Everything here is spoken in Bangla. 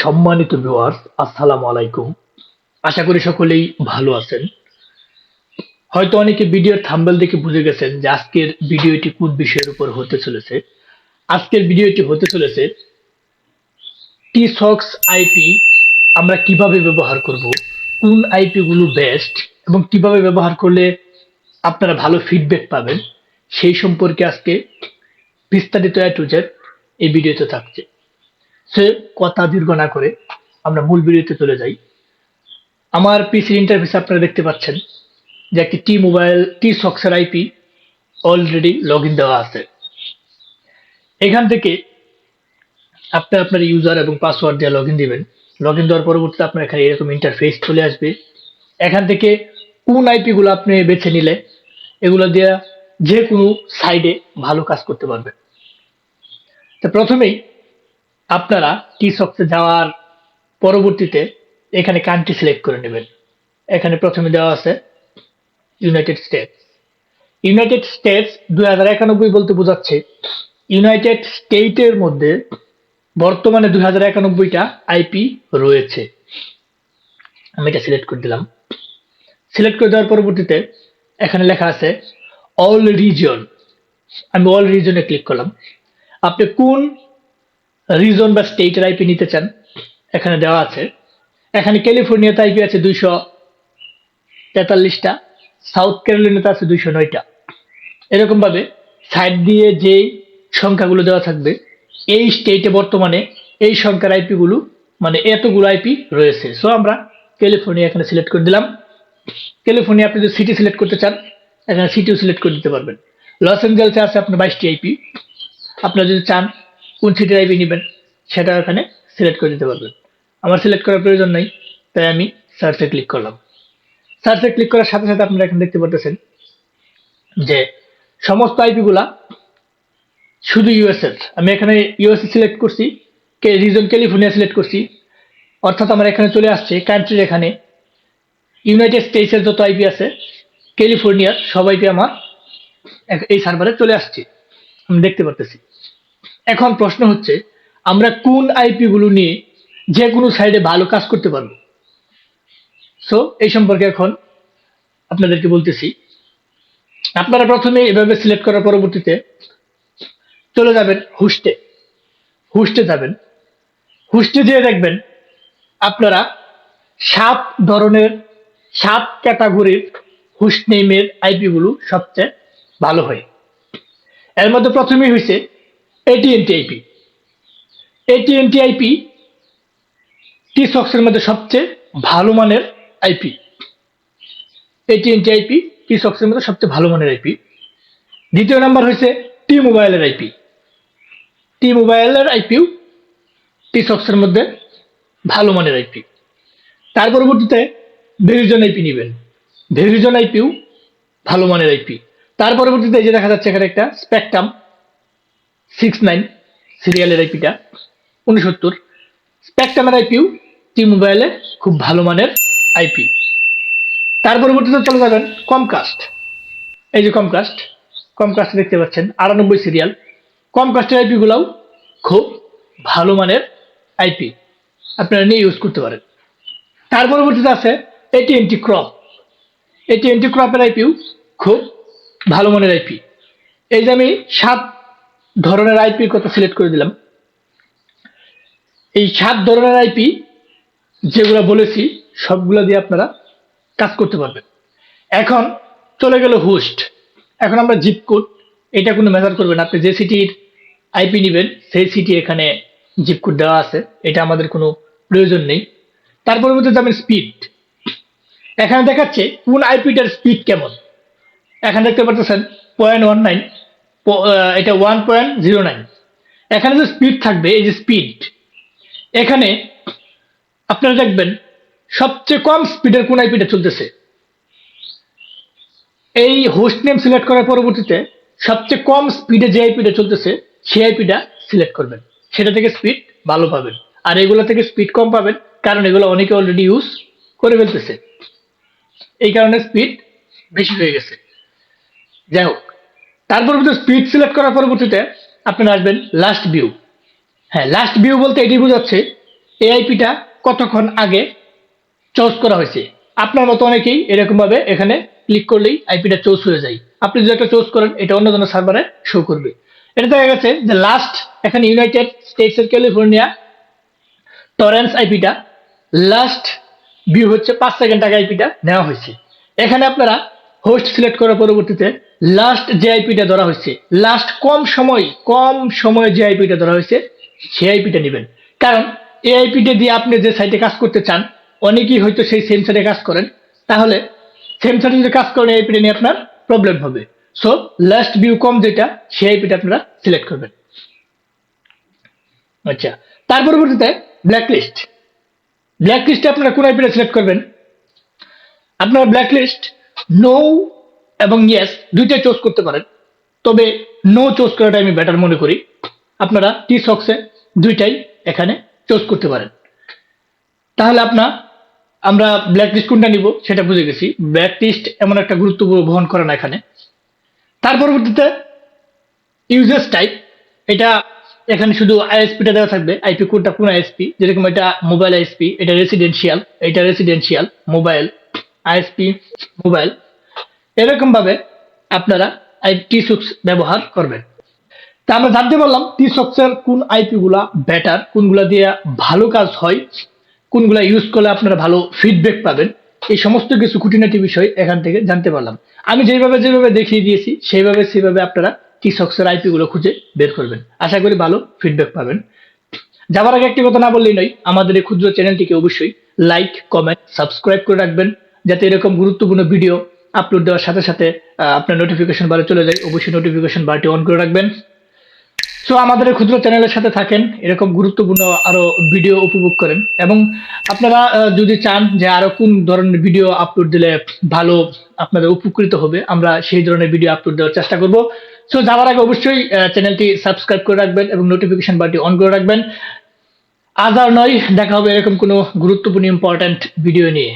সম্মানিত ভিউয়ার্স, আসসালামু আলাইকুম। আশা করি সকলেই ভালো আছেন। হয়তো অনেকে ভিডিওর থাম্বনেল দেখে বুঝে গেছেন যে আজকের ভিডিওটি কোন বিষয়ের উপর হতে চলেছে। আজকের ভিডিওটি হতে চলেছে TiSocks IP আমরা কিভাবে ব্যবহার করব, কোন আইপি গুলো বেস্ট এবং কিভাবে ব্যবহার করলে আপনারা ভালো ফিডব্যাক পাবেন, সেই সম্পর্কে আজকে বিস্তারিত A to Z এই ভিডিওতে থাকছে। সে কথা দীর্ঘ না করে আমরা মূল ভিডিওতে চলে যাই। আমার পিসির ইন্টারফেসে আপনারা দেখতে পাচ্ছেন যে একটি TiSocks এর আইপি অলরেডি লগইন দেওয়া আছে। এখান থেকে আপনি আপনার ইউজার এবং পাসওয়ার্ড দিয়ে লগইন দিবেন। লগইন দেওয়ার পরবর্তীতে আপনার এখানে এরকম ইন্টারফেস চলে আসবে। এখান থেকে কোন আইপি গুলো আপনি বেছে নিলে এগুলো দিয়ে যে কোনো সাইডে ভালো কাজ করতে পারবেন। তো প্রথমেই আপনারা TiSocks এ যাওয়ার পরবর্তীতে এখানে কান্ট্রি সিলেক্ট করে নেবেন। এখানে প্রথমে দেওয়া আছে ইউনাইটেড স্টেটস। ইউনাইটেড স্টেটস 2091 বলতে বোঝাচ্ছে ইউনাইটেড স্টেটের মধ্যে বর্তমানে 2091টা আইপি রয়েছে। আমি এটা সিলেক্ট করে দিলাম। সিলেক্ট করে দেওয়ার পরবর্তীতে এখানে লেখা আছে অল রিজন। আমি অল রিজনে ক্লিক করলাম। আপনি কোন রিজন বা স্টেটের আইপি নিতে চান এখানে দেওয়া আছে। এখানে ক্যালিফোর্নিয়াতে আইপি আছে 243টা, সাউথ ক্যারোলিনাতে আছে 209টা। এরকম ভাবে সাইড দিয়ে যে সংখ্যাগুলো দেওয়া থাকবে এই স্টেটে বর্তমানে এই সংখ্যার আইপি গুলো মানে এতগুলো আইপি রয়েছে। সো আমরা ক্যালিফোর্নিয়া এখানে সিলেক্ট করে দিলাম। ক্যালিফোর্নিয়া আপনি যদি সিটি সিলেক্ট করতে চান এখানে সিটিও সিলেক্ট করে দিতে পারবেন। লস এঞ্জেলসে আছে আপনার 22টি আইপি। আপনারা যদি চান কোন সিটির আইপি নেবেন সেটা এখানে সিলেক্ট করে দিতে পারবেন। আমার সিলেক্ট করার প্রয়োজন নাই, তাই আমি সার্চে ক্লিক করলাম। সার্চে ক্লিক করার সাথে সাথে আপনারা এখানে দেখতে পাচ্ছেন যে সমস্ত আইপি গুলা শুধু ইউএস এর। আমি এখানে ইউএস সিলেক্ট করছি, রিজন ক্যালিফোর্নিয়া সিলেক্ট করছি, অর্থাৎ আমার এখানে চলে আসছে কান্ট্রির এখানে ইউনাইটেড স্টেটস এর যত আইপি আছে ক্যালিফোর্নিয়ার সব আইপি আমার এই সার্ভারে চলে আসছে, আমি দেখতে পারতেছি। এখন প্রশ্ন হচ্ছে আমরা কোন আইপি গুলো নিয়ে যে কোনো সাইডে ভালো কাজ করতে পারবো। সো এই সম্পর্কে এখন আপনাদেরকে বলতেছি। আপনারা প্রথমে এভাবে সিলেক্ট করার পরবর্তীতে চলে যাবেন হোস্টে যাবেন। হোস্টে যেয়ে দেখবেন আপনারা 7 ক্যাটাগরির হোস্ট নেমের আইপি গুলো সবচেয়ে ভালো হয়। এর মধ্যে প্রথমেই হয়েছে AT&T IP. AT&T IP TiSocks এর মধ্যে সবচেয়ে ভালো মানের আইপি। AT&T আইপি TiSocks এর মধ্যে সবচেয়ে ভালো মানের আইপি। দ্বিতীয় নাম্বার হয়েছে T-Mobileর আইপি। T-Mobileর আইপিও TiSocks এর মধ্যে ভালো মানের আইপি। তার পরবর্তীতে ভেরিজন আইপি নেবেন। ভেরিজন আইপিও ভালো মানের আইপি। তার পরবর্তীতে এই যে দেখা যাচ্ছে এখানে একটা স্পেকট্রাম 69 সিরিয়ালের আইপিটা 69। স্পেকট্রামের আইপিও T-Mobile খুব ভালো মানের আইপি। তার পরবর্তীতে চলে যাবেন কমকাস্ট। এই যে কমকাস্ট দেখতে পাচ্ছেন 98 সিরিয়াল। কমকাস্টের আইপি গুলাও খুব ভালো মানের আইপি, আপনারা নিয়ে ইউজ করতে পারেন। তার পরবর্তীতে আছে AT&T ক্রপ। AT&T ক্রপের আইপিও খুব ভালো মানের আইপি। এই যে আমি 7 ধরনের আইপির কথা সিলেক্ট করে দিলাম। এই 7 ধরনের আইপি যেগুলো বলেছি সবগুলো দিয়ে আপনারা কাজ করতে পারবেন। এখন চলে গেল হোস্ট। এখন আমরা জিপ কোড, এটা কোনো ম্যাটার করবে না। আপনি যে সিটির আইপি নেবেন সেই সিটি এখানে জিপ কোড দেওয়া আছে, এটা আমাদের কোনো প্রয়োজন নেই। তার পরবর্তীতে যাবেন স্পিড। এখানে দেখাচ্ছে কোন আইপিটার স্পিড কেমন। এখানে দেখতে পাচ্ছেন 0.19, এটা 1.09। এখানে যে স্পিড থাকবে এই যে স্পিড, এখানে আপনারা দেখবেন সবচেয়ে কম স্পিডের কোন আইপিটা চলতেছে। এই হোস্ট নেম সিলেক্ট করার পরবর্তীতে সবচেয়ে কম স্পিডে যে আইপিটা চলতেছে সেই আইপিটা সিলেক্ট করবেন, সেটা থেকে স্পিড ভালো পাবেন। আর এগুলো থেকে স্পিড কম পাবেন কারণ এগুলো অনেকে অলরেডি ইউজ করে ফেলতেছে, এই কারণে স্পিড বেশি হয়ে গেছে। যাই হোক, তার পরবর্তীতে স্পিড সিলেক্ট করার পরবর্তীতে আপনারা আসবেন লাস্ট ভিউ। হ্যাঁ, লাস্ট ভিউ বলতে এটি বোঝাচ্ছে এই আইপিটা কতক্ষণ আগে চুজ করা হয়েছে। আপনার মতো অনেকেই এরকম ভাবে এখানে ক্লিক করলেই আইপিটা চুজ হয়ে যায়। আপনি যদি একটা চুজ করেন এটা অন্য কোনো সার্ভারে শো করবে। এটা দেখা গেছে যে লাস্ট এখানে ইউনাইটেড স্টেটসের ক্যালিফোর্নিয়া টরেন্স আইপিটা লাস্ট ভিউ হচ্ছে 5 সেকেন্ড আগে আইপিটা নেওয়া হয়েছে। এখানে আপনারা হোস্ট সিলেক্ট করার পরবর্তীতে লাস্ট যে আইপিটা ধরা হয়েছে, লাস্ট কম সময়ে যে আইপিটা ধরা হয়েছে সেই আইপিটা নেবেন। কারণ এই আইপিটা দিয়ে আপনি যে সাইটে কাজ করতে চান অনেকেই হয়তো সেই সেম সাইটে কাজ করেন, তাহলে সেম সাইটে যদি কাজ করেন এই আইপিটা নিয়ে আপনার প্রবলেম হবে। সো লাস্ট ভিউ কম যেটা সেই আইপিটা আপনারা সিলেক্ট করবেন। আচ্ছা, তার পরবর্তীতে ব্ল্যাকলিস্ট। ব্ল্যাকলিস্টে আপনারা কোন আইপিটা সিলেক্ট করবেন? আপনারা ব্ল্যাকলিস্ট নো এবং ইয়েস দুইটাই চুজ করতে পারেন, তবে নো চুজ করাটা আমি বেটার মনে করি। আপনারা TiSocks-এ দুইটাই এখানে চুজ করতে পারেন। তাহলে আমরা ব্ল্যাকলিস্ট কোনটা নিব সেটা বুঝে গেছি। ব্ল্যাকলিস্ট এমন একটা গুরুত্ব বহন করে না এখানে। তার পরবর্তীতে ইউজার্স টাইপ, এটা এখানে শুধু আইএসপিটা দেওয়া থাকবে, আইপি কোডটা কোন আইএসপি, যেরকম এটা মোবাইল আইএসপি, এটা রেসিডেন্সিয়াল মোবাইল আইএসপি মোবাইল, এরকম ভাবে আপনারা TiSocks ব্যবহার করবেন। তা আমরা জানতে পারলাম TiSocks এর কোন আইপি গুলা বেটার, কোনগুলা দিয়ে ভালো কাজ হয়, কোনগুলা ইউজ করলে আপনারা ভালো ফিডব্যাক পাবেন। এই সমস্ত কিছু খুঁটিনাটি বিষয় এখান থেকে জানতে পারলাম। আমি যেভাবে দেখিয়ে দিয়েছি সেভাবে আপনারা TiSocks এর আইপি গুলো খুঁজে বের করবেন। আশা করি ভালো ফিডব্যাক পাবেন। যাবার আগে একটি কথা না বললেই নয়, আমাদের এই ক্ষুদ্র চ্যানেলটিকে অবশ্যই লাইক, কমেন্ট, সাবস্ক্রাইব করে রাখবেন, যাতে এরকম গুরুত্বপূর্ণ ভিডিও আপলোড দেওয়ার সাথে সাথে আপনার নোটিফিকেশন বারে চলে যায়। অবশ্যই নোটিফিকেশন বারটি অন করে রাখবেন। সো আমাদের এই ক্ষুদ্র চ্যানেলের সাথে থাকেন, এরকম গুরুত্বপূর্ণ আরো ভিডিও উপভোগ করেন, এবং আপনারা যদি চান যে আরো কোন ধরনের ভিডিও আপলোড দিলে ভালো আপনাদের উপকৃত হবে, আমরা সেই ধরনের ভিডিও আপলোড দেওয়ার চেষ্টা করব। সো যাওয়ার আগে অবশ্যই চ্যানেলটি সাবস্ক্রাইব করে রাখবেন এবং নোটিফিকেশন বারটি অন করে রাখবেন। আজ আর নয়, দেখা হবে এরকম কোনো গুরুত্বপূর্ণ ইম্পর্ট্যান্ট ভিডিও নিয়ে।